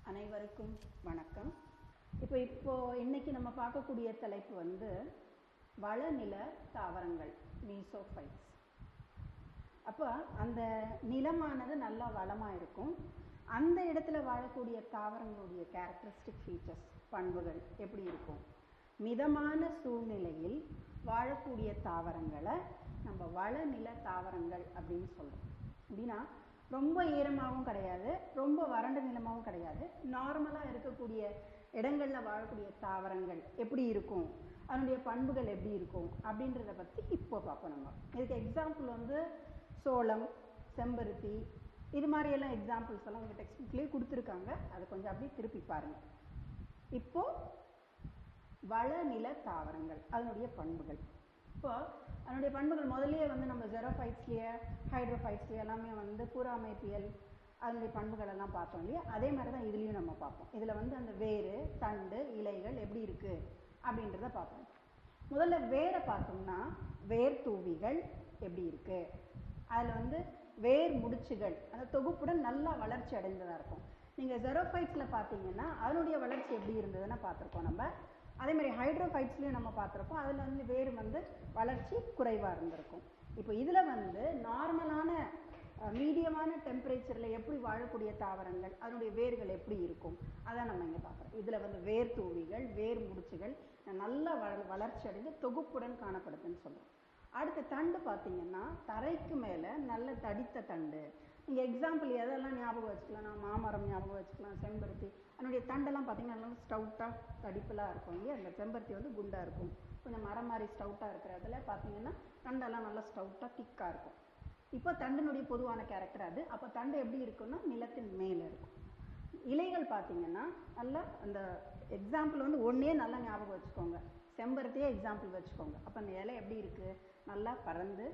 அனைவருக்கும் வணக்கம். இப்போ இன்னைக்கு நம்ம பார்க்கக்கூடிய தலைப்பு வந்து வளநில தாவரங்கள், மீசோஃபைட்ஸ். அப்போ அந்த நிலமானது நல்லா வளமாக இருக்கும். அந்த இடத்துல வாழக்கூடிய தாவரங்களுடைய கேரக்டரிஸ்டிக் ஃபீச்சர்ஸ், பண்புகள் எப்படி இருக்கும்? மிதமான சூழ்நிலையில் வாழக்கூடிய தாவரங்களை நம்ம வளநில தாவரங்கள் அப்படின்னு சொல்கிறோம். அப்படின்னா ரொம்ப ஈரமாகவும் கிடையாது, ரொம்ப வறண்ட நிலமாகவும் கிடையாது, நார்மலாக இருக்கக்கூடிய இடங்களில் வாழக்கூடிய தாவரங்கள் எப்படி இருக்கும், அதனுடைய பண்புகள் எப்படி இருக்கும் அப்படின்றத பற்றி இப்போ பார்ப்போம். நம்ம இதுக்கு எக்ஸாம்பிள் வந்து சோளம், செம்பருத்தி, இது மாதிரியெல்லாம் எக்ஸாம்பிள்ஸ் எல்லாம் உங்கள் டெக்ஸ்ட் புக்லேயே கொடுத்துருக்காங்க. அதை கொஞ்சம் அப்படியே திருப்பி பாருங்கள். இப்போது வளநில தாவரங்கள், அதனுடைய பண்புகள். இப்போ அதனுடைய பண்புகள் முதலே வந்து நம்ம ஜெரோஃபைட்ஸ்லேயே ஹைட்ரோஃபைட்ஸ்லேயே எல்லாமே வந்து புற அமைப்பியல் அதனுடைய பண்புகள் எல்லாம் பார்த்தோம் இல்லையா? அதே மாதிரி தான் இதுலேயும் நம்ம பார்ப்போம். இதில் வந்து அந்த வேறு, தண்டு, இலைகள் எப்படி இருக்குது அப்படின்றத பார்ப்போம். முதல்ல வேரை பார்த்தோம்னா வேர் தூவிகள் எப்படி இருக்குது, அதில் வந்து வேர் முடிச்சுகள் அந்த தொகுப்புடன் நல்லா வளர்ச்சி அடைந்ததாக இருக்கும். நீங்கள் ஜெரோஃபைட்ஸில் பார்த்தீங்கன்னா அதனுடைய வளர்ச்சி எப்படி இருந்ததுன்னு பார்த்துருக்கோம் நம்ம. அதே மாதிரி ஹைட்ரோஃபைட்ஸ்லையும் நம்ம பார்த்துருப்போம். அதில் வந்து வேர் வந்து வளர்ச்சி குறைவாக இருந்திருக்கும். இப்போ இதில் வந்து நார்மலான மீடியமான டெம்பரேச்சரில் எப்படி வாழக்கூடிய தாவரங்கள், அதனுடைய வேர்கள் எப்படி இருக்கும், அதான் நம்ம இங்கே பார்க்குறோம். இதில் வந்து வேர் தூவிகள், வேர் முடிச்சுகள் நல்லா வளர்ச்சி அடைந்து தொகுப்புடன் காணப்படுதுன்னு சொல்கிறோம். அடுத்த தண்டு பார்த்தீங்கன்னா தரைக்கு மேலே நல்ல தடித்த தண்டு. நீங்கள் எக்ஸாம்பிள் எதெல்லாம் ஞாபகம் வச்சுக்கலாம்? நான் மாமரம் ஞாபகம் வச்சுக்கலாம், செம்பருத்தி. அதனுடைய தண்டெல்லாம் பார்த்தீங்கன்னா நல்லா ஸ்டவுட்டாக தடிப்பெல்லாம் இருக்கும் இல்லையா? அந்த செம்பருத்தி வந்து குண்டாக இருக்கும், கொஞ்சம் மரம் மாதிரி ஸ்டவுட்டாக இருக்கிறதுல பார்த்தீங்கன்னா தண்டெல்லாம் நல்லா ஸ்டவுட்டாக திக்காக இருக்கும். இப்போ தண்டினுடைய பொதுவான கேரக்டர் அது. அப்போ தண்டு எப்படி இருக்குன்னா நிலத்தின் மேலே இருக்கும். இலைகள் பார்த்தீங்கன்னா நல்லா அந்த எக்ஸாம்பிள் வந்து ஒன்றே நல்லா ஞாபகம் வச்சுக்கோங்க, செம்பருத்தியே எக்ஸாம்பிள் வச்சுக்கோங்க. அப்போ அந்த இலை எப்படி இருக்குது? நல்லா பறந்து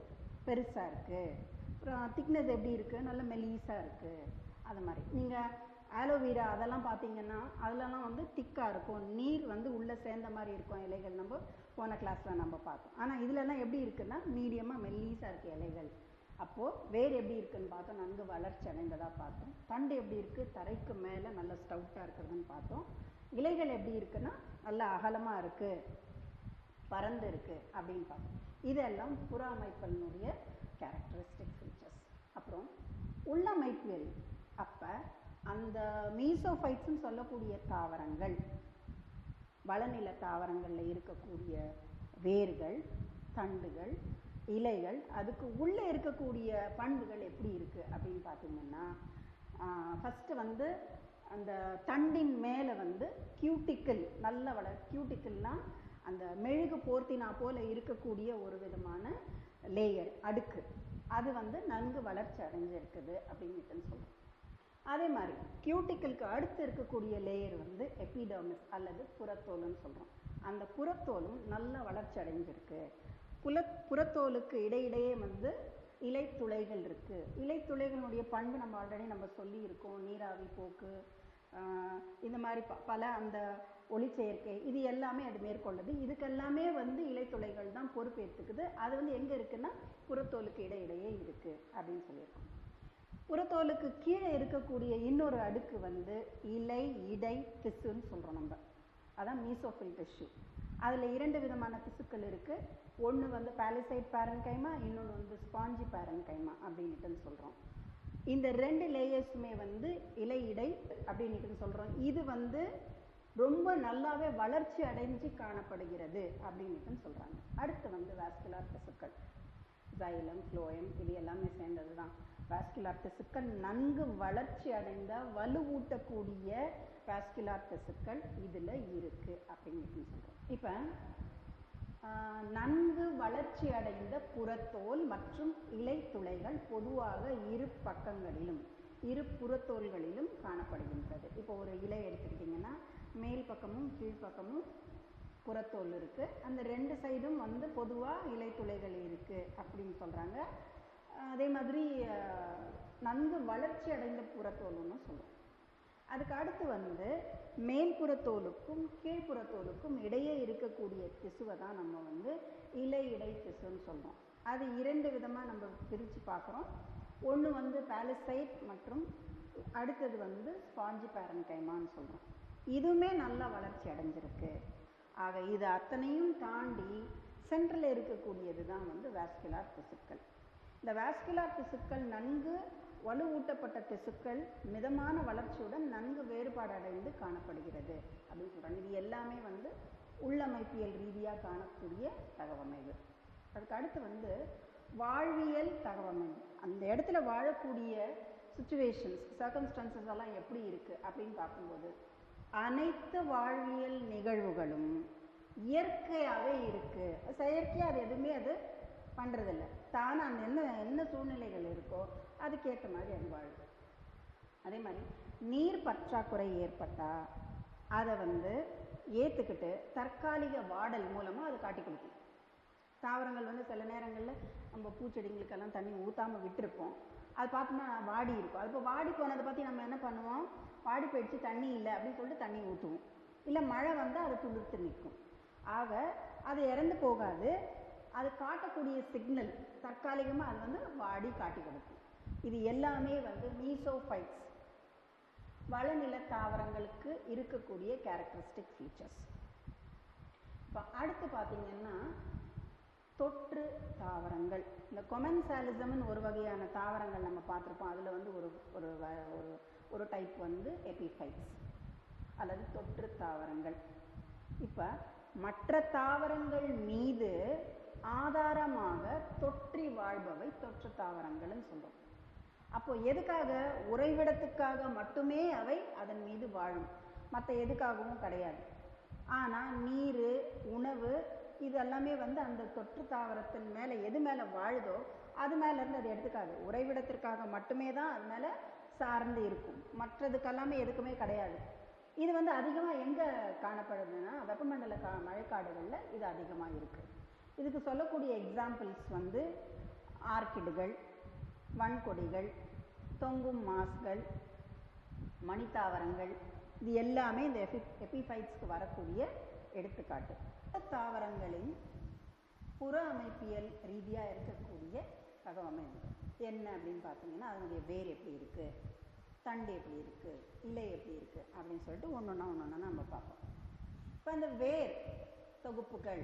பெருசாக இருக்குது. அப்புறம் திக்னஸ் எப்படி இருக்குது? நல்லா மெலீஸாக இருக்குது. அது மாதிரி நீங்கள் ஆலோவேரா அதெல்லாம் பார்த்தீங்கன்னா அதிலலாம் வந்து திக்காக இருக்கும், நீர் வந்து உள்ளே சேர்ந்த மாதிரி இருக்கும் இலைகள். நம்ம போன கிளாஸில் நம்ம பார்த்தோம். ஆனால் இதிலெல்லாம் எப்படி இருக்குன்னா மீடியமாக மெல்லீஸாக இருக்குது இலைகள். அப்போது வேர் எப்படி இருக்குதுன்னு பார்த்தோம், நன்கு வளர்ச்சி அடைந்ததாக பார்த்தோம். தண்டு எப்படி இருக்குது? தரைக்கு மேலே நல்ல ஸ்டவுட்டாக இருக்கிறதுன்னு பார்த்தோம். இலைகள் எப்படி இருக்குன்னா நல்லா அகலமாக இருக்குது, பறந்து இருக்குது அப்படின்னு பார்த்தோம். இதெல்லாம் புற அமைப்பினுடைய கேரக்டரிஸ்டிக் ஃபீச்சர்ஸ். அப்புறம் உள்ளமைப்பியல். அப்போ அந்த மீசோஃபைட்ஸ்ன்னு சொல்லக்கூடிய தாவரங்கள், வளநில தாவரங்களில் இருக்கக்கூடிய வேர்கள், தண்டுகள், இலைகள், அதுக்கு உள்ளே இருக்கக்கூடிய பண்புகள் எப்படி இருக்குது அப்படின்னு பார்த்தீங்கன்னா, ஃபஸ்ட்டு வந்து அந்த தண்டின் மேலே வந்து கியூட்டிக்கிள் நல்ல கியூட்டிக்கிள்னால் அந்த மெழுகு போர்த்தினா போல் இருக்கக்கூடிய ஒரு விதமான லேயர், அடுக்கு, அது வந்து நன்கு வளர்ச்சி அடைஞ்சிருக்குது அப்படின்னு சொல்கிறோம். அதே மாதிரி கியூட்டிக்கிளுக்கு அடுத்து இருக்கக்கூடிய லேயர் வந்து எபிடர்மிஸ் அல்லது புறத்தோல்னு சொல்கிறோம். அந்த புறத்தோலும் நல்ல வளர்ச்சி அடைஞ்சிருக்கு. புறத்தோலுக்கு இடையிடையே வந்து இலைத்துளைகள் இருக்குது. இலைத்துளைகளுடைய பண்பு நம்ம ஆல்ரெடி நம்ம சொல்லியிருக்கோம். நீராவி போக்கு, இந்த மாதிரி பல அந்த ஒளிச்சேர்க்கை, இது எல்லாமே அது மேற்கொள்ளுது. இதுக்கெல்லாமே வந்து இலைத்துளைகள் தான் பொறுப்பேற்றுக்குது. அது வந்து எங்கே இருக்குன்னா புறத்தோலுக்கு இடையிடையே இருக்குது அப்படின்னு சொல்லியிருக்கோம். புறத்தோலுக்கு கீழே இருக்கக்கூடிய இன்னொரு அடுக்கு வந்து இலை இடை திசுன்னு சொல்கிறோம் நம்ம. அதான் மீசோஃபில் டிஷ்யூ. அதில் 2 விதமான திசுக்கள் இருக்குது. ஒன்று வந்து பாலிசைட் பேரன்கைமா, இன்னொன்று வந்து ஸ்பாஞ்சி பேரன்கைமா அப்படின்ட்டு சொல்கிறோம். இந்த 2 லேயர்ஸுமே வந்து இலை இடை அப்படின்ட்டு சொல்கிறோம். இது வந்து ரொம்ப நல்லாவே வளர்ச்சி அடைஞ்சு காணப்படுகிறது அப்படின்ட்டு சொல்கிறாங்க. அடுத்து வந்து வாஸ்குலார் திசுக்கள், ஜைலம், ஃப்ளோயம், இது எல்லாமே சேர்ந்தது தான் வாஸ்குலார் திசுக்கள். நன்கு வளர்ச்சி அடைந்த வலுவூட்டக்கூடிய வாஸ்குலார் திசுக்கள் இதில் இருக்குது அப்படின்னு சொல்கிறோம். இப்போ நன்கு வளர்ச்சி அடைந்த புறத்தோல் மற்றும் இலைத்துளைகள் பொதுவாக இரு பக்கங்களிலும், இரு புறத்தோல்களிலும் காணப்படுகின்றது. இப்போ ஒரு இலை எடுத்துக்கிட்டிங்கன்னா மேல் பக்கமும் கீழ்ப்பக்கமும் புறத்தோல் இருக்குது. அந்த 2 சைடும் வந்து பொதுவாக இலைத்துளைகள் இருக்குது அப்படின்னு சொல்கிறாங்க. அதே மாதிரி நன்கு வளர்ச்சி அடைந்த புறத்தோல்னு சொல்கிறோம். அதுக்கு அடுத்து வந்து மேல்புறத்தோலுக்கும் கீழ்ப்புறத்தோலுக்கும் இடையே இருக்கக்கூடிய திசுவை தான் நம்ம வந்து இலை இடை திசுன்னு சொல்கிறோம். அது 2 விதமாக நம்ம பிரித்து பார்க்குறோம். ஒன்று வந்து பாலிசைட் மற்றும் அடுத்தது வந்து ஸ்பாஞ்சி பேரன்கைமான்னு சொல்கிறோம். இதுவுமே நல்லா வளர்ச்சி அடைஞ்சிருக்கு. ஆக இது அத்தனையும் தாண்டி சென்ட்ரலில் இருக்கக்கூடியது தான் வந்து வாஸ்குலார் திசுக்கள். இந்த வாஸ்குலார் திசுக்கள் நன்கு வலுவூட்டப்பட்ட திசுக்கள் மிதமான வளர்ச்சியுடன் நன்கு வேறுபாடு அடைந்து காணப்படுகிறது அப்படின்னு சொல்கிறாங்க. இது எல்லாமே வந்து உள்ளமைப்பியல் ரீதியாக காணக்கூடிய தகவமைவு. அதுக்கு அடுத்து வந்து வாழ்வியல் தகவமைவு. அந்த இடத்துல வாழக்கூடிய சுச்சுவேஷன்ஸ், சர்க்கம்ஸ்டன்சஸ் எல்லாம் எப்படி இருக்குது அப்படின்னு பார்க்கும்போது அனைத்து வாழ்வியல் நிகழ்வுகளும் இயற்கையாகவே இருக்குது. செயற்கையாக அது எதுவுமே அது பண்ணுறதில்ல. தானே அந்த என்ன சூழ்நிலைகள் இருக்கோ அதுக்கேற்ற மாதிரி அது வாழுது. அதே மாதிரி நீர் பற்றாக்குறை ஏற்பட்டால் அதை வந்து ஏற்றுக்கிட்டு தற்காலிக வாடல் மூலமாக அது காட்டி கொடுக்கும். தாவரங்கள் வந்து சில நேரங்களில் நம்ம பூச்செடிங்களுக்கெல்லாம் தண்ணி ஊற்றாமல் விட்டுருப்போம். அது பார்த்தோம்னா வாடி இருக்கும். அது இப்போ வாடி போனதை பற்றி நம்ம என்ன பண்ணுவோம், வாடி போயிடுச்சு தண்ணி இல்லை அப்படின்னு சொல்லிட்டு தண்ணி ஊற்றுவோம். இல்லை மழை வந்தால் அது துளிர்த்து நிற்கும். ஆக அது இறந்து போகாது. அது காட்டக்கூடிய சிக்னல் தற்காலிகமாக அது வந்து வாடி காட்டி கொடுக்கும். இது எல்லாமே வந்து மீசோஃபைட்ஸ் வளநில தாவரங்களுக்கு இருக்கக்கூடிய கேரக்டரிஸ்டிக் ஃபீச்சர்ஸ். இப்போ அடுத்து பார்த்தீங்கன்னா தொற்று தாவரங்கள். இந்த கொமென்சாலிசம்னு ஒரு வகையான தாவரங்கள் நம்ம பார்த்துருப்போம். அதில் வந்து ஒரு டைப் வந்து எபிஃபைட்ஸ் அல்லது தொற்று தாவரங்கள். இப்போ மற்ற தாவரங்கள் மீது ஆதாரமாக தொற்றி வாழ்பவை தொற்று தாவரங்கள்னு சொல்கிறோம். அப்போ எதுக்காக? உறைவிடத்துக்காக மட்டுமே அவை அதன் மீது வாழும், மற்ற எதுக்காகவும் கிடையாது. ஆனால் நீர், உணவு இது எல்லாமே வந்து அந்த தொற்று தாவரத்தின் மேலே எது மேலே வாழுதோ அது மேலேருந்து அது எடுத்துக்காது. உறைவிடத்திற்காக மட்டுமே தான் அது மேலே சார்ந்து இருக்கும், மற்றதுக்கெல்லாமே எதுக்குமே கிடையாது. இது வந்து அதிகமாக எங்கே காணப்படுதுன்னா வெப்பமண்டல மழைக்காடுகளில் இது அதிகமாக இருக்குது. இதுக்கு சொல்லக்கூடிய எக்ஸாம்பிள்ஸ் வந்து ஆர்கிடுகள், வன்கொடிகள், தொங்கும் மாஸ்கள், மணித்தாவரங்கள், இது எல்லாமே இந்த எபிஃபைட்ஸ்க்கு வரக்கூடிய எடுத்துக்காட்டு. தாவரங்களின் புற அமைப்பியல் ரீதியாக இருக்கக்கூடிய தகவமைப்பு என்ன அப்படின்னு பார்த்தீங்கன்னா அதனுடைய வேர் எப்படி இருக்குது, தண்டு எப்படி இருக்குது, இலை எப்படி இருக்குது அப்படின்னு சொல்லிட்டு ஒன்று ஒன்றா நம்ம பார்ப்போம். இப்போ அந்த வேர் தொகுப்புகள்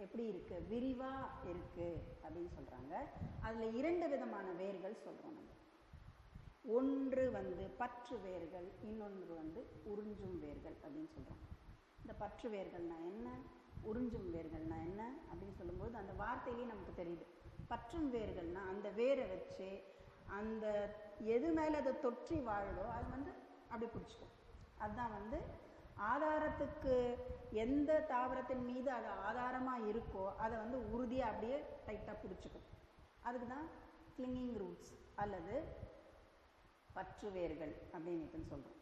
எப்படி இருக்குது, விரிவாக இருக்குது அப்படின்னு சொல்கிறாங்க. அதில் 2 விதமான வேர்கள் சொல்கிறோம் நம்ம. ஒன்று வந்து பற்று வேர்கள், இன்னொன்று வந்து உறிஞ்சும் வேர்கள் அப்படின்னு சொல்கிறோம். இந்த பற்று வேர்கள்னா என்ன, உறிஞ்சும் வேர்கள்னா என்ன அப்படின்னு சொல்லும்போது அந்த வார்த்தையிலேயே நமக்கு தெரியுது. பற்றும் வேர்கள்னா அந்த வேரை வச்சு அந்த எது மேலே அதை தொற்றி வாழுதோ அது வந்து அப்படி பிடிச்சிக்கும். அதுதான் வந்து ஆதாரத்துக்கு எந்த தாவரத்தின் மீது அது ஆதாரமாக இருக்கோ அதை வந்து உறுதியாக அப்படியே டைட்டாக பிடிச்சிக்கும். அதுக்கு தான் கிளிங்கிங் ரூட்ஸ் அல்லது பற்று வேர்கள் அப்படின்னு சொல்கிறோம்.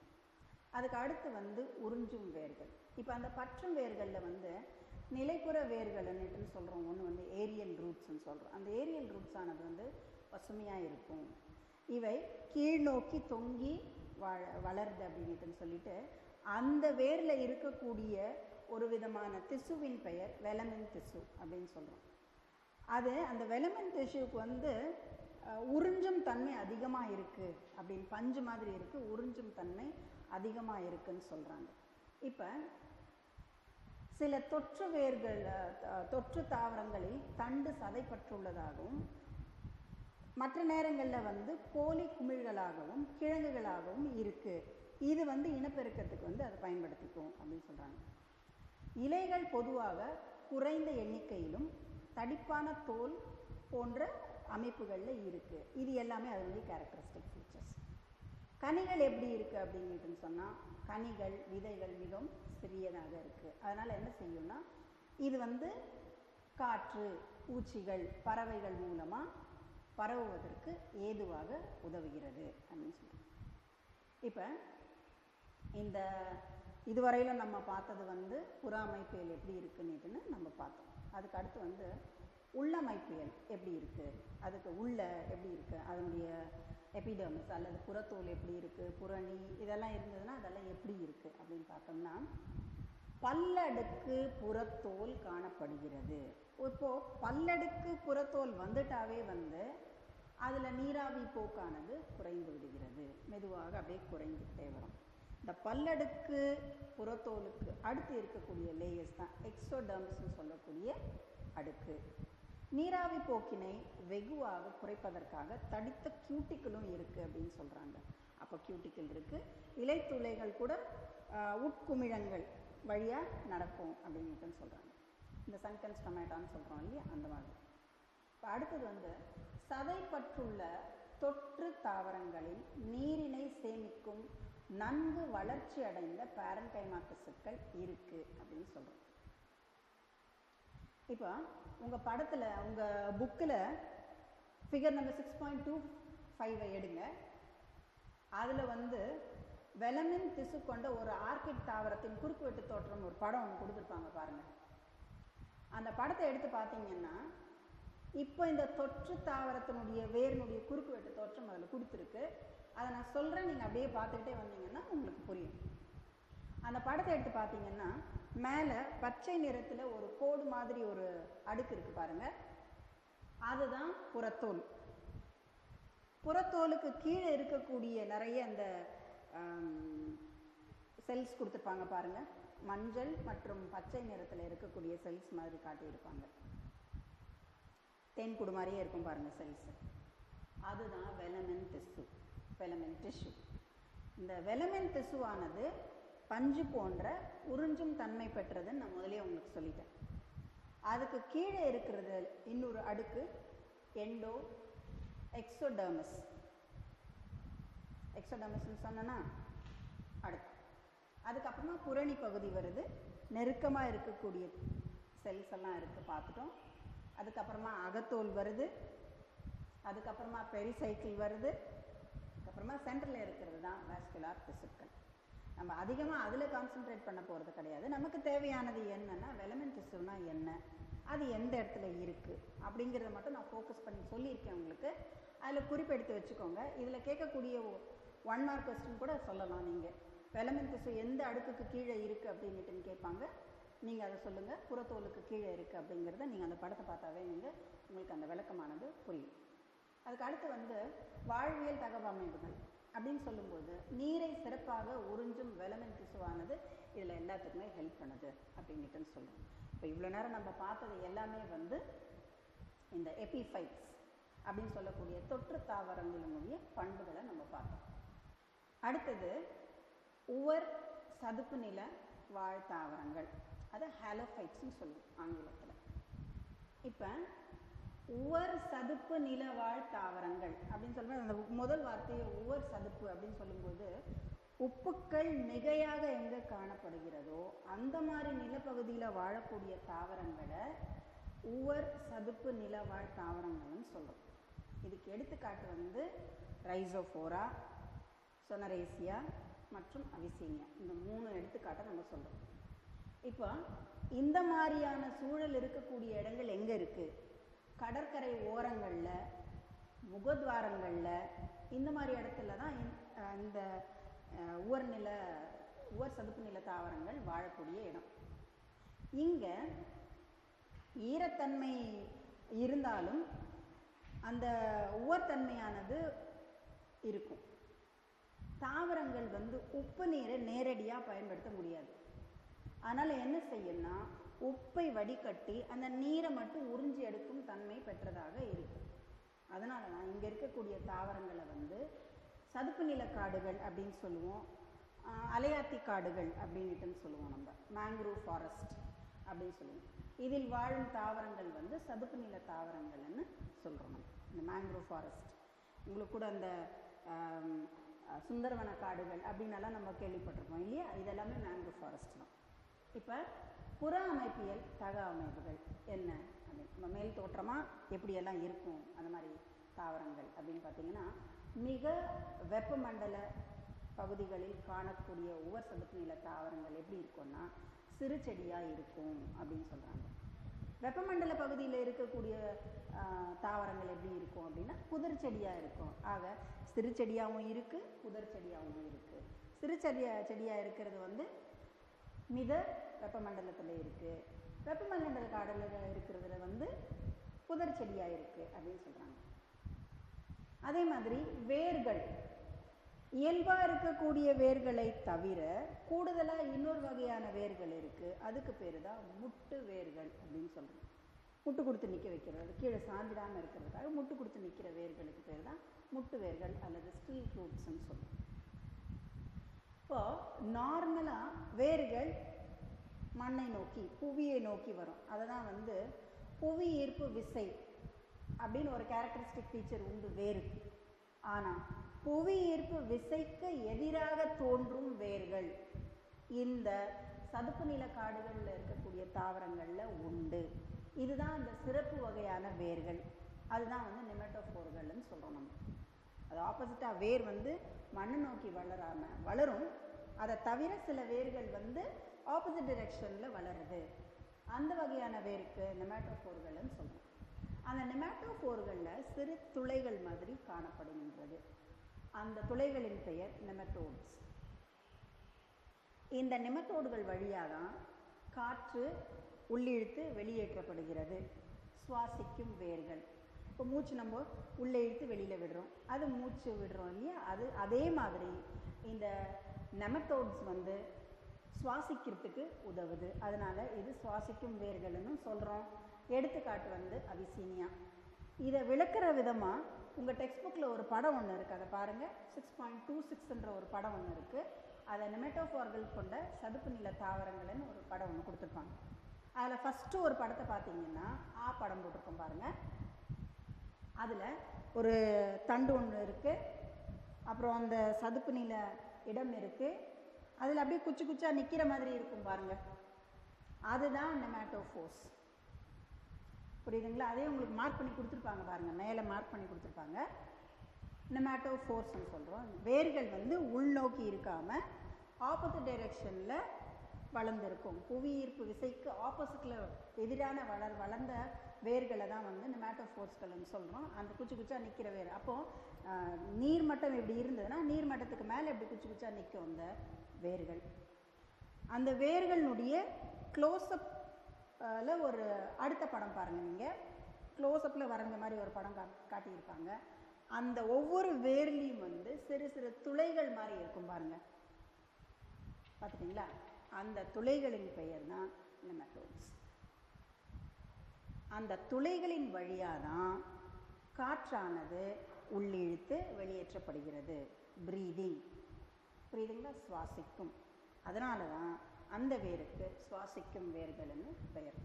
அதுக்கு அடுத்து வந்து உறிஞ்சும் வேர்கள். இப்போ அந்த பற்றும் வேர்களில் வந்து நிலைப்புற வேர்கள்னுட்டு சொல்கிறோம். ஒன்று வந்து ஏரியல் ரூட்ஸ்ன்னு சொல்கிறோம். அந்த ஏரியல் ரூட்ஸ் ஆனது வந்து பசுமையாக இருக்கும். இவை கீழ் நோக்கி தொங்கி வளருது அப்படின்னு சொல்லிட்டு அந்த வேரில் இருக்கக்கூடிய ஒரு விதமான திசுவின் பெயர் வெலமின் திசு அப்படின்னு சொல்கிறோம். அது அந்த வெலமின் திசுவுக்கு வந்து உறிஞ்சும் தன்மை அதிகமாக இருக்குது அப்படின்னு, பஞ்சு மாதிரி இருக்குது, உறிஞ்சும் தன்மை அதிகமாக இருக்குன்னு சொல்கிறாங்க. இப்போ சில தொற்று வேர்கள், தொற்று தாவரங்களில் தண்டு சதைப்பற்றுள்ளதாகவும் மற்ற நேரங்களில் வந்து போலி குமிழ்களாகவும் கிழங்குகளாகவும் இருக்குது. இது வந்து இனப்பெருக்கத்துக்கு வந்து அதை பயன்படுத்திக்கும் அப்படின்னு சொல்கிறாங்க. இலைகள் பொதுவாக குறைந்த எண்ணிக்கையிலும் தடிப்பான தோல் போன்ற அமைப்புகளில் இருக்குது. இது எல்லாமே அதனுடைய கேரக்டரிஸ்டிக் ஃபீச்சர்ஸ். கனிகள் எப்படி இருக்குது அப்படின்னு சொன்னால் கனிகள், விதைகள் மிகவும் சிறியதாக இருக்குது. அதனால் என்ன செய்யும்னா இது வந்து காற்று, பூச்சிகள், பறவைகள் மூலமாக பரவுவதற்கு ஏதுவாக உதவுகிறது அப்படின்னு சொல்கிறோம். இப்போ இந்த இதுவரையிலும் நம்ம பார்த்தது வந்து புற அமைப்பியல் எப்படி இருக்குன்னு நம்ம பார்த்தோம். அதுக்கு அடுத்து வந்து உள்ளமைப்பியல் எப்படி இருக்குது, அதுக்கு உள்ள எப்படி இருக்குது, அதனுடைய எபிடர்மிஸ் அல்லது புறத்தோல் எப்படி இருக்குது, புறணி இதெல்லாம் இருந்ததுன்னா அதெல்லாம் எப்படி இருக்குது அப்படின்னு பார்த்தோம்னா பல்லடுக்கு புறத்தோல் காணப்படுகிறது. இப்போது பல்லடுக்கு புறத்தோல் வந்துட்டாவே வந்து அதில் நீராவி போக்கானது குறைந்து விடுகிறது, மெதுவாக அப்படியே குறைந்துகிட்டே வரும். இந்த பல்லடுக்கு புறத்தோலுக்கு அடுத்து இருக்கக்கூடிய லேயர்ஸ் தான் எக்ஸோடெர்மிஸ்ன்னு சொல்லக்கூடிய அடுக்கு. நீராவி போக்கினை வெகுவாக குறைப்பதற்காக தடித்த கியூட்டிக்கிளும் இருக்குது அப்படின்னு சொல்கிறாங்க. அப்போ கியூட்டிக்கிள் இருக்குது, இலைத்துளைகள் கூட உட்குமிழங்கள் வழியாக நடக்கும் அப்படின்னு சொல்கிறாங்க. இந்த சன்கன் ஸ்டொமேட்டான்னு சொல்கிறோம் இல்லையா, அந்த மாதிரி. இப்போ அடுத்தது சதைப்பற்றுள்ள தொற்று தாவரங்களில் நீரினை சேமிக்கும் நன்கு வளர்ச்சி அடைந்த பேரன்கைமா திசுக்கள் இருக்குது அப்படின்னு சொல்கிறோம். இப்போ உங்கள் படத்தில் உங்கள் புக்கில் ஃபிகர் நம்பர் 6.25 எடுங்க. அதில் வெலமின் திசு கொண்ட ஒரு ஆர்கிட் தாவரத்தின் குறுக்கு வெட்டு தோற்றம் ஒரு படம் ஒன்று கொடுத்துருப்பாங்க பாருங்கள். அந்த படத்தை எடுத்து பார்த்தீங்கன்னா இப்போ இந்த தொற்று தாவரத்தினுடைய வேரினுடைய குறுக்கு வெட்டு தோற்றம் அதில் கொடுத்துருக்கு. அதை நான் சொல்கிறேன், நீங்கள் அப்படியே பார்த்துக்கிட்டே வந்தீங்கன்னா உங்களுக்கு புரியும். அந்த படத்தை எடுத்து பார்த்தீங்கன்னா மேலே பச்சை நிறத்தில் ஒரு கோடு மாதிரி ஒரு அடுக்கு இருக்குது பாருங்கள், அதுதான் புறத்தோல். புறத்தோலுக்கு கீழே இருக்கக்கூடிய நிறைய அந்த செல்ஸ் கொடுத்துருப்பாங்க பாருங்கள், மஞ்சள் மற்றும் பச்சை நிறத்தில் இருக்கக்கூடிய செல்ஸ் மாதிரி காட்டியிருப்பாங்க. தேன்கூடு மாதிரியே இருக்கும் பாருங்கள் செல்ஸ், அதுதான் வெலமின் திசு, வெலமின் டிஷ்யூ. இந்த வெலமின் திசுவானது பஞ்சு போன்ற உறிஞ்சும் தன்மை பெற்றதுன்னு நான் முதலே உங்களுக்கு சொல்லிட்டேன். அதுக்கு கீழே இருக்கிறது இன்னொரு அடுக்கு எண்டோ எக்ஸோடெர்மிஸ். எக்ஸோடெர்மிஸ்ன்னு சொன்னா அடுத்து அதுக்கப்புறமா புரணி பகுதி வருது, நெருக்கமாக இருக்கக்கூடிய செல்ஸ் எல்லாம் இருக்குது பார்த்துட்டோம். அதுக்கப்புறமா அகத்தோல் வருது, அதுக்கப்புறமா பெரிசைக்கிள் வருது, அதுக்கப்புறமா சென்டரில் இருக்கிறது தான் வாஸ்குலார் திசுக்கள். நம்ம அதிகமாக அதில் கான்சென்ட்ரேட் பண்ண போகிறது கிடையாது. நமக்கு தேவையானது என்னென்னா வெலமின் திசுனா என்ன, அது எந்த இடத்துல இருக்குது அப்படிங்கிறத மட்டும் நான் ஃபோக்கஸ் பண்ணி சொல்லியிருக்கேன் உங்களுக்கு. அதில் குறிப்பெடுத்து வச்சுக்கோங்க. இதில் கேட்கக்கூடிய 1 மார்க் கொஸ்டின் கூட சொல்லலாம். நீங்கள் வெலமின் திசு எந்த அடுக்குக்கு கீழே இருக்குது அப்படின்னுட்டுன்னு கேட்பாங்க, நீங்கள் அதை சொல்லுங்கள். புறத்தோலுக்கு கீழே இருக்குது அப்படிங்கிறத நீங்கள் அந்த படத்தை பார்த்தாவே உங்களுக்கு அந்த விளக்கமானது புரியும். அதுக்கு அடுத்து வாழ்வியல் தகவமைப்புகள் அப்படின்னு சொல்லும்போது நீரை சிறப்பாக உறிஞ்சும் வெலமின் திசுவானது இதில் எல்லாத்துக்குமே ஹெல்ப் பண்ணுது அப்படின்னுட்டு சொல்கிறோம். இப்போ இவ்வளோ நேரம் நம்ம பார்த்தது எல்லாமே இந்த எபிஃபைட்ஸ் அப்படின்னு சொல்லக்கூடிய தொற்று தாவரங்களுடைய பண்புகளை நம்ம பார்த்தோம். அடுத்தது உவர் சதுப்பு நில வாழ் தாவரங்கள், அதை ஹாலோஃபைட்ஸ்ன்னு சொல்லுவோம் ஆங்கிலத்தில். இப்போ உவர் சதுப்பு நில வாழ் தாவரங்கள் அப்படின்னு சொல்லும்போது அந்த முதல் வார்த்தையை உவர் சதுப்பு அப்படின்னு சொல்லும்போது உப்புக்கள் மிகையாக எங்கே காணப்படுகிறதோ அந்த மாதிரி நிலப்பகுதியில் வாழக்கூடிய தாவரங்களை உவர் சதுப்பு நில வாழ் தாவரங்கள்னு சொல்கிறோம். இதுக்கு எடுத்துக்காட்டு ரைசோஃபோரா, சொனரேசியா மற்றும் அவிசீனியா, இந்த 3 எடுத்துக்காட்டை நம்ம சொல்கிறோம். இப்போ இந்த மாதிரியான சூழல் இருக்கக்கூடிய இடங்கள் எங்கே இருக்குது? கடற்கரை ஓரங்களில், முகத்வாரங்களில், இந்த மாதிரி இடத்துல தான் இந்த உவர் சதுப்பு நில தாவரங்கள் வாழக்கூடிய இடம். இங்கே ஈரத்தன்மை இருந்தாலும் அந்த உவர்த்தன்மையானது இருக்கும். தாவரங்கள் உப்பு நீரை நேரடியாக பயன்படுத்த முடியாது. அதனால் என்ன செய்யும்னா உப்பை வடிகட்டி அந்த நீரை மட்டும் உறிஞ்சி எடுக்கும் தன்மை பெற்றதாக இருக்குது. அதனால தான் இங்கே இருக்கக்கூடிய தாவரங்களை சதுப்பு நில காடுகள் அப்படின்னு சொல்லுவோம், அலையாத்தி காடுகள் அப்படின்ட்டு சொல்லுவோம், நம்ம மேங்க்ரூவ் ஃபாரஸ்ட் அப்படின்னு சொல்லுவோம். இதில் வாழும் தாவரங்கள் சதுப்பு நில தாவரங்கள்னு சொல்கிறோம். நம்ம இந்த மேங்க்ரூவ் ஃபாரஸ்ட் உங்களுக்கு கூட அந்த சுந்தரவன காடுகள் அப்படின்னெல்லாம் நம்ம கேள்விப்பட்டிருக்கோம் இல்லையா, இதெல்லாமே மேங்க்ரூவ் ஃபாரஸ்ட் தான். இப்போ புற அமைப்பியல் தக அமைப்புகள் என்ன அப்படின்னு நம்ம மேல் தோற்றமாக எப்படியெல்லாம் இருக்கும் அந்த மாதிரி தாவரங்கள் அப்படின்னு பார்த்தீங்கன்னா, மிக வெப்பமண்டல பகுதிகளில் காணக்கூடிய உவர் சதுப்பு நில தாவரங்கள் எப்படி இருக்கும்னா சிறு செடியாக இருக்கும் அப்படின்னு சொல்கிறாங்க. வெப்பமண்டல பகுதியில் இருக்கக்கூடிய தாவரங்கள் எப்படி இருக்கும் அப்படின்னா புதர் செடியாக இருக்கும். ஆக சிறு செடியாகவும் இருக்குது, புதர் செடியாகவும் இருக்குது. சிறு செடியாக இருக்கிறது மித வெப்பமண்டலத்தில் இருக்குது, வெப்பமண்டல காடில் இருக்கிறதுல புதர் செடியாக இருக்குது அப்படின்னு சொல்கிறாங்க. அதே மாதிரி வேர்கள், இயல்பாக இருக்கக்கூடிய வேர்களை தவிர கூடுதலாக இன்னொரு வகையான வேர்கள் இருக்குது. அதுக்கு பேர் தான் முட்டு வேர்கள் அப்படின்னு சொல்கிறோம். முட்டு கொடுத்து நிற்க வைக்கிறது, கீழே சாஞ்சிடாமல் இருக்கிறதுக்காக முட்டு கொடுத்து நிற்கிற வேர்களுக்கு பேர் தான் முட்டு வேர்கள் அல்லது ஸ்டில் ரூட்ஸ்ன்னு சொல்லுவோம். இப்போது நார்மலாக வேர்கள் மண்ணை நோக்கி புவியை நோக்கி வரும். அதை தான் வந்து புவி ஈர்ப்பு விசை அப்படின்னு ஒரு கேரக்டரிஸ்டிக் ஃபீச்சர் உண்டு வேருக்கு. ஆனால் புவி ஈர்ப்பு விசைக்கு எதிராக தோன்றும் வேர்கள் இந்த சதுப்பு நில காடுகளில் இருக்கக்கூடிய தாவரங்களில் உண்டு. இதுதான் இந்த சிறப்பு வகையான வேர்கள். அதுதான் வந்து நெமட்டோஃபோர்கள்னு சொல்கிறோம் நம்ம. அது ஆப்போசிட்டாக வேர் வந்து மண்ணை நோக்கி வளரும். அதை தவிர சில வேர்கள் வந்து ஆப்போசிட் டிரெக்ஷனில் வளருது. அந்த வகையான வேருக்கு நெமட்டோஃபோர்கள்னு சொல்கிறோம். அந்த நெமட்டோஃபோர்களில் சிறு துளைகள் மாதிரி காணப்படுகின்றது. அந்த துளைகளின் பெயர் நெமட்டோட்ஸ். இந்த நெமட்டோடுகள் வழியாக தான் காற்று உள்ளிழுத்து வெளியேற்றப்படுகிறது. சுவாசிக்கும் வேர்கள். இப்போ மூச்சு நம்ம உள்ளே இழுத்து வெளியில் விடுறோம், அது மூச்சு விடுறோம் இல்லையா, அது அதே மாதிரி இந்த நெமட்டோட்ஸ் வந்து சுவாசிக்கிறதுக்கு உதவுது. அதனால் இது சுவாசிக்கும் வேர்கள்னு சொல்கிறோம். எடுத்துக்காட்டு வந்து அபிசீனியா. இதை விளக்குற விதமாக உங்கள் டெக்ஸ்ட் புக்கில் ஒரு படம் ஒன்று இருக்குது, அதை பாருங்கள். 6.26 ஒரு படம் ஒன்று இருக்குது. அதை நெமட்டோஃபோர்கள் கொண்ட சதுப்பு நில தாவரங்கள்னு ஒரு படம் ஒன்று கொடுத்துருப்பாங்க. அதில் ஃபஸ்ட்டு ஒரு படத்தை பார்த்தீங்கன்னா படம் போட்டிருக்கோம் பாருங்கள். அதில் ஒரு தண்டு ஒன்று இருக்குது, அப்புறம் அந்த சதுப்பு நில இடம் இருக்குது, அதில் அப்படியே குச்சி குச்சாக நிற்கிற மாதிரி இருக்கும் பாருங்கள். அதுதான் நெமட்டோஃபோர்ஸ். புரியுதுங்களா? அதே உங்களுக்கு மார்க் பண்ணி கொடுத்துருப்பாங்க பாருங்கள், மேலே மார்க் பண்ணி கொடுத்துருப்பாங்க. நெமட்டோஃபோர்ஸ்ன்னு சொல்கிறோம். வேர்கள் வந்து உள்நோக்கி இருக்காமல் ஆப்போசிட் டைரெக்ஷனில் வளர்ந்துருக்கும். புவி ஈர்ப்பு விசைக்கு ஆப்போசிட்டில் எதிரான வளர்ந்த வேர்களை தான் வந்து நெமட்டோஃபோர்ஸ்கள்னு சொல்கிறோம். அந்த குச்சி குச்சாக நிற்கிற வேர். அப்போது நீர்மட்டம் இப்படி இருந்ததுன்னா நீர்மட்டத்துக்கு மேலே இப்படி குச்சி குச்சாக நிற்கும் அந்த வேர்கள். அந்த வேர்களுடைய க்ளோஸ்அப்பில் ஒரு அடுத்த படம் பாருங்கள். நீங்கள் க்ளோஸ்அப்பில் வரைஞ்ச மாதிரி ஒரு படம் காட்டியிருப்பாங்க. அந்த ஒவ்வொரு வேர்லையும் வந்து சிறு சிறு துளைகள் மாதிரி இருக்கும் பாருங்கள், பார்த்துட்டிங்களா? அந்த துளைகளின் பெயர் தான் நெமட்டோட்ஸ். அந்த துளைகளின் வழியாக தான் காற்றானது உள்ளிழுத்து வெளியேற்றப்படுகிறது. ப்ரீதிங். புரியுதுங்களா? சுவாசிக்கும். அதனால தான் அந்த வேருக்கு சுவாசிக்கும் வேர்கள்னு பெயர்.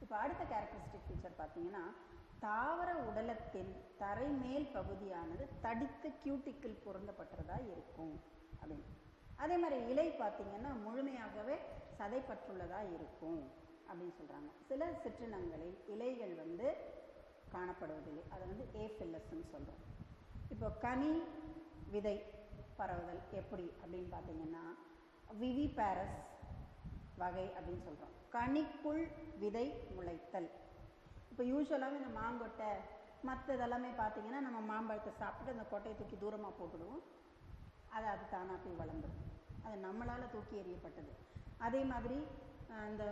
இப்போ அடுத்த கேரக்டரிஸ்டிக் ஃபீச்சர் பார்த்தீங்கன்னா, தாவர உடலத்தின் தரைமேல் பகுதியானது தடித்து கியூட்டிக்கிள் பொருந்தப்பட்டதாக இருக்கும் அப்படின்னு. அதே மாதிரி இலை பார்த்தீங்கன்னா முழுமையாகவே சதைப்பற்றுள்ளதாக இருக்கும் அப்படின்னு சொல்கிறாங்க. சில சிற்றினங்களில் இலைகள் வந்து காணப்படுவதில்லை. அதை வந்து ஏஃபில்லஸ்ன்னு சொல்கிறோம். இப்போ கனி விதை பரவுதல் எப்படி அப்படின்னு பார்த்தீங்கன்னா விவிபேரஸ் வகை அப்படின்னு சொல்கிறோம். கனிக்குள் விதை முளைத்தல். இப்போ யூஸ்வலாகவே இந்த மாங்கொட்டை மற்றதெல்லாமே பார்த்தீங்கன்னா நம்ம மாம்பழத்தை சாப்பிட்டு அந்த கொட்டையை தூக்கி தூரமாக போட்டுடுவோம். அது தானாக போய் வளர்ந்துடும். அது நம்மளால் தூக்கி எறியப்பட்டது. அதே மாதிரி அந்த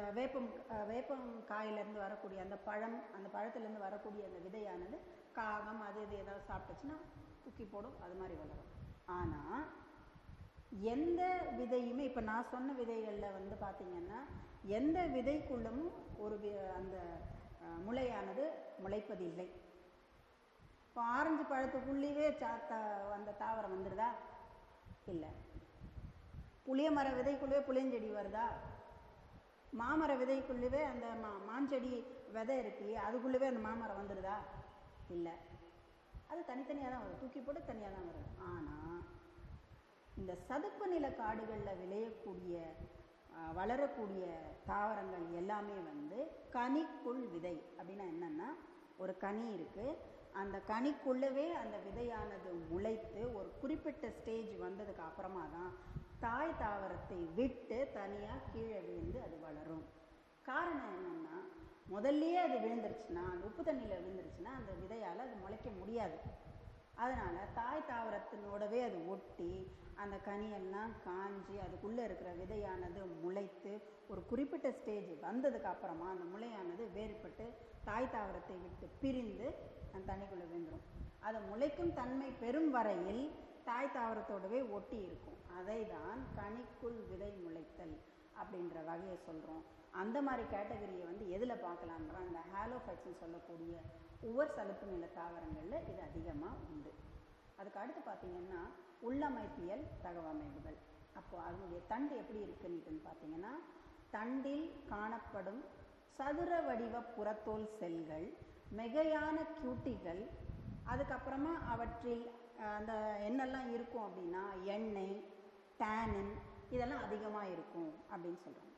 வேப்பம் காயிலேருந்து வரக்கூடிய அந்த பழம், அந்த பழத்துலேருந்து வரக்கூடிய அந்த விதையானது காகம் அது இது ஏதாவது சாப்பிட்டுச்சுன்னா தூக்கி போடும், அது மாதிரி வளரும். ஆனால் எந்த விதையுமே இப்போ நான் சொன்ன விதைகளில் வந்து பார்த்திங்கன்னா எந்த விதைக்குள்ளமும் அந்த முளையானது முளைப்பதில்லை. இப்போ ஆரஞ்சு பழத்துக்குள்ளேயே அந்த தாவரம் வந்துடுதா? இல்லை. புளிய மர விதைக்குள்ளேயே புளியஞ்செடி வருதா? மாமர விதைக்குள்ளவே அந்த மாஞ்செடி விதை இருக்கு இல்லையா, அதுக்குள்ளவே அந்த மாமரம் வந்துடுதா? இல்லை. அது தனித்தனியாக தான் வரும், தூக்கி போட்டு தனியாக தான் வரும். ஆனால் இந்த சதுப்பு நில காடுகளில் விளையக்கூடிய வளரக்கூடிய தாவரங்கள் எல்லாமே வந்து கனிக்குள் விதை. அப்படின்னா என்னென்னா, ஒரு கனி இருக்குது, அந்த கனிக்குள்ளவே அந்த விதையானது முளைத்து ஒரு குறிப்பிட்ட ஸ்டேஜ் வந்ததுக்கு அப்புறமா தான் தாய் தாவரத்தை விட்டு தனியாக கீழே விழுந்து அது வளரும். காரணம் என்னென்னா, முதல்லையே அது விழுந்துருச்சுன்னா, அந்த உப்பு தண்ணியில் விழுந்துருச்சுன்னா அந்த விதையால் அது முளைக்க முடியாது. அதனால் தாய் தாவரத்தினோடவே அது ஒட்டி அந்த கனியெல்லாம் காஞ்சி அதுக்குள்ளே இருக்கிற விதையானது முளைத்து ஒரு குறிப்பிட்ட ஸ்டேஜ் வந்ததுக்கு அப்புறமா அந்த முளையானது வேறுபட்டு தாய் தாவரத்தை விட்டு பிரிந்து அந்த தண்ணிக்குள்ளே விழுந்துடும். அதை முளைக்கும் தன்மை பெறும் வரையில் தாய் தாவரத்தோடவே ஒட்டி இருக்கும். அதை தான் கனிக்குள் விதை முளைத்தல் அப்படின்ற வகையை சொல்கிறோம். அந்த மாதிரி கேட்டகரியை வந்து எதில் பார்க்கலாம்னா இந்த ஹாலோஃபைட்ஸ்ன்னு சொல்லக்கூடிய உவர் சலுப்பு நில தாவரங்களில் இது அதிகமாக உண்டு. அதுக்கு அடுத்து பார்த்திங்கன்னா உள்ளமைப்பியல் தகவமைப்புகள். அப்போது அதனுடைய தண்டு எப்படி இருக்குன்னு பார்த்தீங்கன்னா, தண்டில் காணப்படும் சதுர வடிவ புறத்தோல் செல்கள், மிகையான கியூட்டிகள், அதுக்கப்புறமா அவற்றில் அந்த என்னெல்லாம் இருக்கும் அப்படின்னா எண்ணெய், டேனின் இதெல்லாம் அதிகமாக இருக்கும் அப்படின்னு சொல்கிறாங்க.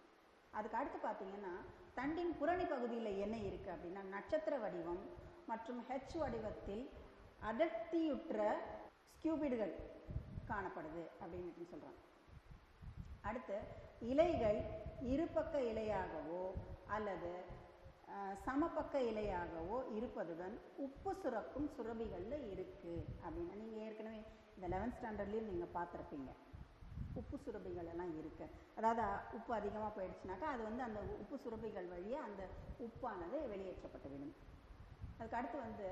அதுக்கு அடுத்து பார்த்திங்கன்னா தண்டின் புறணி பகுதியில் என்ன இருக்குது அப்படின்னா நட்சத்திர வடிவம் மற்றும் ஹெச் வடிவத்தில் அடர்த்தியுற்ற ஸ்கியூபிடுகள் காணப்படுது அப்படின்னு சொல்கிறாங்க. அடுத்து இலைகள் இருபக்க இலையாகவோ அல்லது சமபக்க இலையாகவோ இருப்பதுடன் உப்பு சுரக்கும் சுரபிகளில் இருக்குது அப்படின்னா, நீங்கள் ஏற்கனவே இந்த 11th ஸ்டாண்டர்ட்லேயும் நீங்கள் பார்த்துருப்பீங்க. உப்பு சுரபிகள் எல்லாம் இருக்குது. அதாவது உப்பு அதிகமாக போயிடுச்சுனாக்கா அது வந்து அந்த உப்பு சுரபிகள் வழியாக அந்த உப்பானது வெளியேற்றப்பட்டுவிடும். அதுக்கு அடுத்து வந்து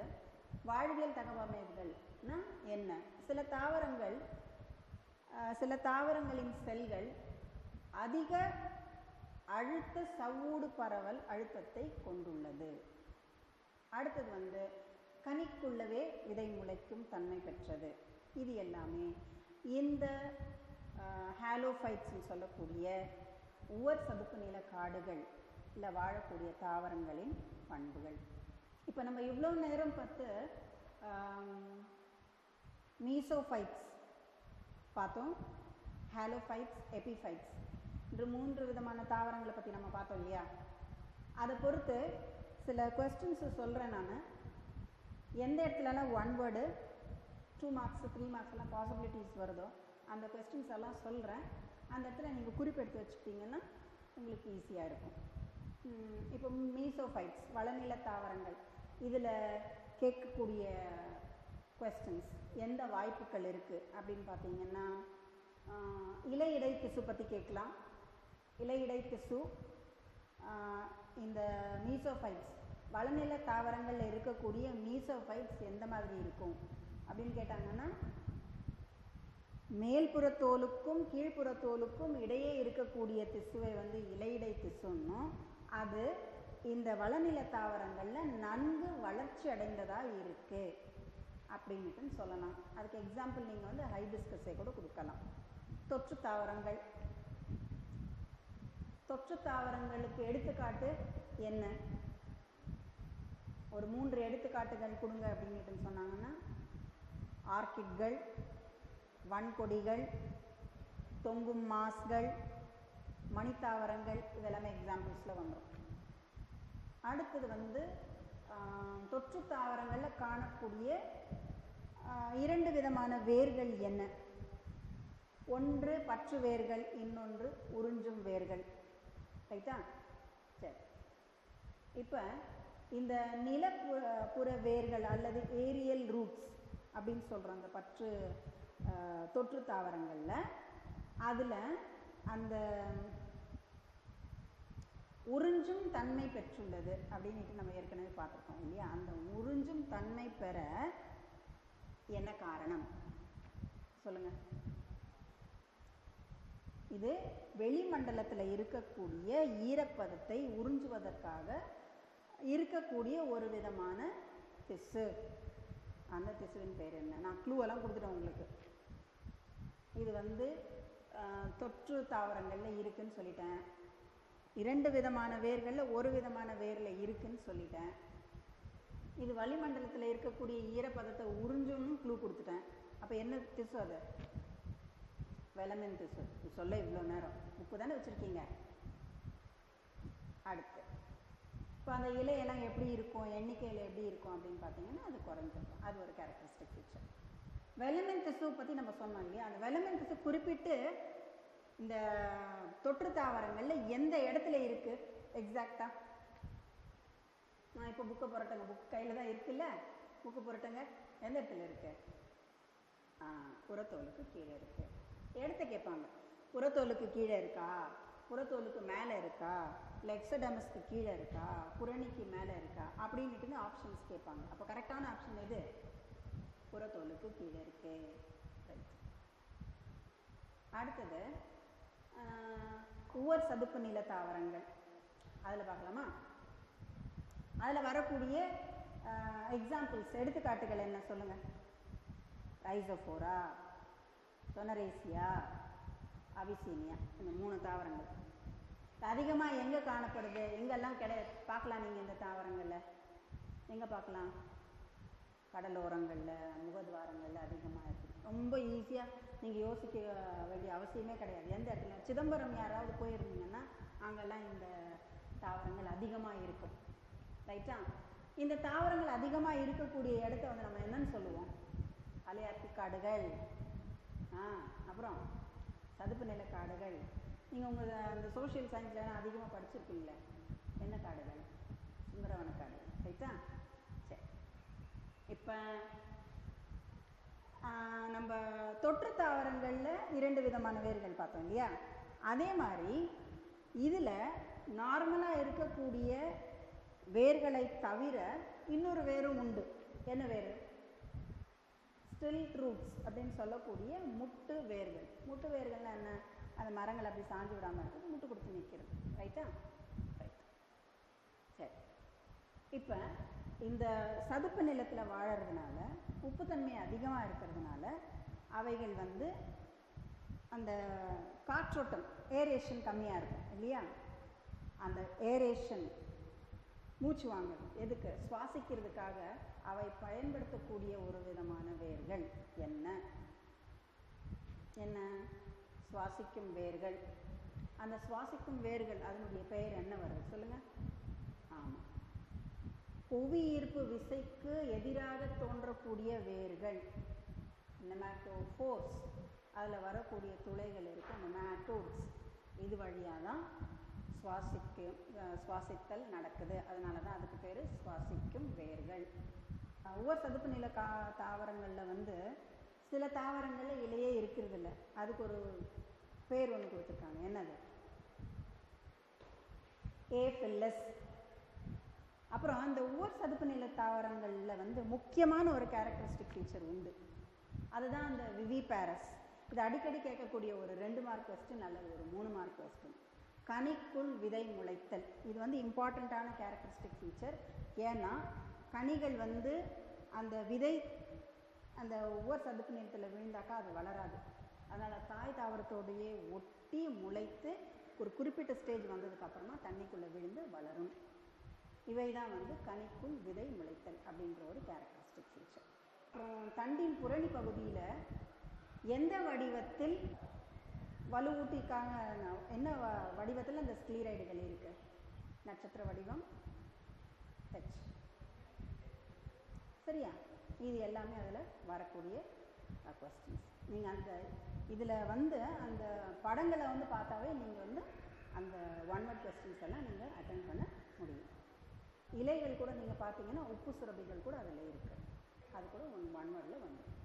வாழ்வியல் தகவமைப்புகள்னா என்ன? சில தாவரங்களின் செல்கள் அதிக அழுத்த சவ்வூடு பரவல் அழுத்தத்தை கொண்டுள்ளது. அடுத்தது வந்து கனிக்குள்ளவே விதை முளைக்கும் தன்மை பெற்றது. இது எல்லாமே இந்த ஹாலோஃபைட்ஸ்ன்னு சொல்லக்கூடிய உவர் சதுப்பு நில காடுகளில் வாழக்கூடிய தாவரங்களின் பண்புகள். இப்போ நம்ம இவ்வளோ நேரம் பார்த்து மீசோஃபைட்ஸ் பார்த்தோம், ஹாலோஃபைட்ஸ், எபிஃபைட்ஸ் என்று 3 விதமான தாவரங்களை பற்றி நம்ம பார்த்தோம் இல்லையா? அதை பொறுத்து சில கொஸ்டின்ஸு சொல்கிறேன் நான். எந்த இடத்துலலாம் 1 வேர்டு 2 மார்க்ஸ் 3 மார்க்ஸ்லாம் பாசிபிலிட்டிஸ் வருதோ அந்த கொஸ்டின்ஸ் எல்லாம் சொல்கிறேன். அந்த இடத்துல நீங்கள் குறிப்பெடுத்து வச்சுக்கிட்டிங்கன்னா உங்களுக்கு ஈஸியாக இருக்கும். இப்போ மீசோஃபைட்ஸ் வளநில தாவரங்கள், இதில் கேட்கக்கூடிய கொஸ்டின்ஸ் எந்த வாய்ப்புகள் இருக்குது அப்படின்னு பார்த்தீங்கன்னா, இலையிடை திசு பற்றி கேட்கலாம். இலையிடை திசு இந்த மீசோஃபைட்ஸ் வளநில தாவரங்களில் இருக்கக்கூடிய மீசோஃபைட்ஸ் எந்த மாதிரி இருக்கும் அப்படின்னு கேட்டாங்கன்னா, மேல்புறத்தோலுக்கும் கீழ்ப்புறத்தோலுக்கும் இடையே இருக்கக்கூடிய திசுவை வந்து இலையிடை திசுன்னும், அது இந்த வளநில தாவரங்களில் நன்கு வளர்ச்சி அடைந்ததாக இருக்குது அப்படின்ட்டு சொல்லலாம். அதுக்கு எக்ஸாம்பிள் நீங்கள் வந்து ஹைபிஸ்கஸை கூட கொடுக்கலாம். தொற்று தாவரங்கள், தொற்று தாவரங்களுக்கு எடுத்துக்காட்டு என்ன? ஒரு 3 எடுத்துக்காட்டுகள் கொடுங்க அப்படின்ட்டு சொன்னாங்கன்னா, ஆர்கிட்கள், வன்கொடிகள், தொங்கும் மாஸ்கள், மணித்தாவரங்கள், இதெல்லாமே எக்ஸாம்பிள்ஸில் வந்துடும். அடுத்தது வந்து தொற்று தாவரங்களில் காணக்கூடிய 2 விதமான வேர்கள் என்ன? ஒன்று பற்று வேர்கள், இன்னொன்று உறிஞ்சும் வேர்கள். ரைட்டா? சரி, இப்போ இந்த நிலப்புற வேர்கள் அல்லது ஏரியல் ரூட்ஸ் அப்படின்னு சொல்கிறாங்க பற்று தொற்று தாவரங்களில். அதில் அந்த உறிஞ்சும் தன்மை பெற்றுள்ளது அப்படின்ட்டு நம்ம ஏற்கனவே பார்த்துருக்கோம் இல்லையா? அந்த உறிஞ்சும் தன்மை பெற என்ன காரணம் சொல்லுங்கள். இது வெளிமண்டலத்தில் இருக்கக்கூடிய ஈரப்பதத்தை உறிஞ்சுவதற்காக இருக்கக்கூடிய ஒரு விதமான திசு. அந்த திசுவின் பேர் என்ன? நான் க்ளூவெல்லாம் கொடுத்துட்டேன் உங்களுக்கு. இது வந்து தொற்று தாவரங்களில் இருக்குதுன்னு சொல்லிட்டேன். 2 விதமான வேர்களில் ஒரு விதமான வேரில் இருக்குதுன்னு சொல்லிட்டேன். இது வளிமண்டலத்தில் இருக்கக்கூடிய ஈரப்பதத்தை உறிஞ்சுன்னு க்ளூ கொடுத்துட்டேன். அப்போ என்ன திசு? அது வெலமின் திசு. சொல்ல இவ்வளோ நேரம் உப்பு தானே வச்சுருக்கீங்க. அடுத்து இப்போ அந்த இலையெல்லாம் எப்படி இருக்கும், எண்ணிக்கையில் எப்படி இருக்கும் அப்படின்னு பார்த்தீங்கன்னா அது குறைஞ்சிருக்கும். அது ஒரு கேரக்டரிஸ்டிக் ஃபீச்சர். வெலமின் திசு பற்றி நம்ம சொன்னோம் இல்லையா? அந்த வெலமின் திசு குறிப்பிட்டு இந்த தொற்று தாவரங்களில் எந்த இடத்துல இருக்குது எக்ஸாக்டாக? நான் இப்போ புக்கை புரட்டுங்க. புக்கு கையில் தான் இருக்குல்ல, புக்கு புரட்டுங்க. எந்த இடத்துல இருக்குது? புறத்தோலுக்கு கீழே இருக்குது. இடத்த கேட்பாங்க. புறத்தோலுக்கு கீழே இருக்கா, புறத்தோலுக்கு மேலே இருக்கா, இல்லை எக்ஸடர்மஸ்க்கு கீழே இருக்கா, புறணிக்கு மேலே இருக்கா அப்படின்ட்டு ஆப்ஷன்ஸ் கேட்பாங்க. அப்போ கரெக்டான ஆப்ஷன் எது? புறத்தோலுக்கு கீழே இருக்கு. ரைட். அடுத்தது உவர் சதுப்பு நில தாவரங்கள், அதில் பார்க்கலாமா? அதில் வரக்கூடிய எக்ஸாம்பிள்ஸ், எடுத்துக்காட்டுகள் என்ன சொல்லுங்கள்? ரைசோஃபோரா, தொனரேசியா, அவிசீனியா, இந்த 3 தாவரங்கள் அதிகமாக எங்கே காணப்படுது, எங்கெல்லாம் பார்க்கலாம்? நீங்கள் இந்த தாவரங்களில் எங்கே பார்க்கலாம்? கடலோரங்களில், முகத்வாரங்களில் அதிகமாக இருக்குது. ரொம்ப ஈஸியாக நீங்கள் யோசிக்க வேண்டிய அவசியமே கிடையாது. எந்த இடத்துல சிதம்பரம் யாராவது போயிருந்தீங்கன்னா அங்கெல்லாம் இந்த தாவரங்கள் அதிகமாக இருக்கும். ரைட்டா? இந்த தாவரங்கள் அதிகமாக இருக்கக்கூடிய இடத்த வந்து நம்ம என்னன்னு சொல்லுவோம்? அலையாத்தி காடுகள், அப்புறம் சதுப்பு நில காடுகள். நீங்கள் உங்கள் அந்த சோஷியல் சயின்ஸ்லாம் அதிகமாக படிச்சிருப்பீங்களே, என்ன காடுகள்? சுந்தரவன காடுகள். ரைட்டா? சரி, இப்போ நம்ம தொற்று தாவரங்களில் 2 விதமான வேர்கள் பார்த்தோம் இல்லையா? அதே மாதிரி இதில் நார்மலாக இருக்கக்கூடிய வேர்களை தவிர இன்னொரு வேரும் உண்டு. என்ன வேர்? ஸ்டில்ட் ரூட்ஸ் அப்படின்னு சொல்லக்கூடிய முட்டு வேர்கள். முட்டு வேர்கள்னால் என்ன? அந்த மரங்கள் அப்படி சாஞ்சு விடாமல் இருக்குது, முட்டு கொடுத்து நிற்கிறது. ரைட்டா? ரைட். சரி, இப்போ இந்த சதுப்பு நிலத்தில் வாழறதுனால, உப்புத்தன்மை அதிகமாக இருக்கிறதுனால அவைகள் வந்து அந்த காற்றோட்டம், ஏரேஷன் கம்மியாக இருக்கும் இல்லையா? அந்த ஏரேஷன், மூச்சு வாங்குறது எதுக்கு? சுவாசிக்கிறதுக்காக அவை பயன்படுத்தக்கூடிய ஒரு விதமான வேர்கள். என்ன என்ன? சுவாசிக்கும் வேர்கள். அந்த சுவாசிக்கும் வேர்கள், அதனுடைய பெயர் என்ன வருது சொல்லுங்கள்? ஆமாம், புவியீர்ப்பு விசைக்கு எதிராக தோன்றக்கூடிய வேர்கள், நெமாட்டோஃபோர்ஸ். அதில் வரக்கூடிய துளைகள் இருக்கும், நெமாட்டோட்ஸ். இது வழியாக தான் சுவாசித்தல் நடக்குது. அதனால தான் அதுக்கு பேர் சுவாசிக்கும் வேர்கள். உவர் சதுப்பு நில தாவரங்களில் வந்து சில தாவரங்களில் இலையே இருக்கிறது இல்லை, அதுக்கு ஒரு பேர் ஒன்று கொடுத்துருக்காங்க. என்னது? ஏஃபில்லஸ். அப்புறம் இந்த உவர் சதுப்பு நில தாவரங்களில் வந்து முக்கியமான ஒரு கேரக்டரிஸ்டிக் ஃபீச்சர் உண்டு, அதுதான் அந்த விவிபேரஸ். இது அடிக்கடி கேட்கக்கூடிய ஒரு 2 மார்க் கொஸ்டின் அல்லது ஒரு 3 மார்க் கொஸ்டின். கனிக்குள் விதை முளைத்தல், இது வந்து இம்பார்ட்டண்ட்டான கேரக்டரிஸ்டிக் ஃபீச்சர். ஏன்னா கனிகள் வந்து அந்த விதை அந்த உவர் சதுப்பு நிலத்தில் விழுந்தாக்கா அது வளராது. அதனால் தாய் தாவரத்தோடையே ஒட்டி முளைத்து ஒரு குறிப்பிட்ட ஸ்டேஜ் வந்ததுக்கப்புறமா தண்ணிக்குள்ளே விழுந்து வளரும். இவை தான் வந்து கனிக்குள் விதை முளைத்தல் அப்படின்ற ஒரு கேரக்டரிஸ்டிக் ஃபீச்சர். அப்புறம் தண்டின் புறணி பகுதியில் எந்த வடிவத்தில் வலுவூட்டிக்காக, என்ன வடிவத்தில் அந்த ஸ்க்ளீரைடுகள் இருக்குது? நட்சத்திர வடிவம், ஹெச். சரியா? இது எல்லாமே அதில் வரக்கூடிய கொஸ்டின்ஸ். நீங்கள் அந்த இதில் வந்து அந்த படங்களை வந்து பார்த்தாவே நீங்கள் வந்து அந்த 1 வேர்ட் கொஸ்டின்ஸ் எல்லாம் நீங்கள் அட்டென்ட் பண்ண முடியும். இலைகள் கூட நீங்கள் பார்த்தீங்கன்னா உப்பு சுரபிகள் கூட அதில் இருக்குது, அது கூட 1 வேர்டில் வந்துடும்.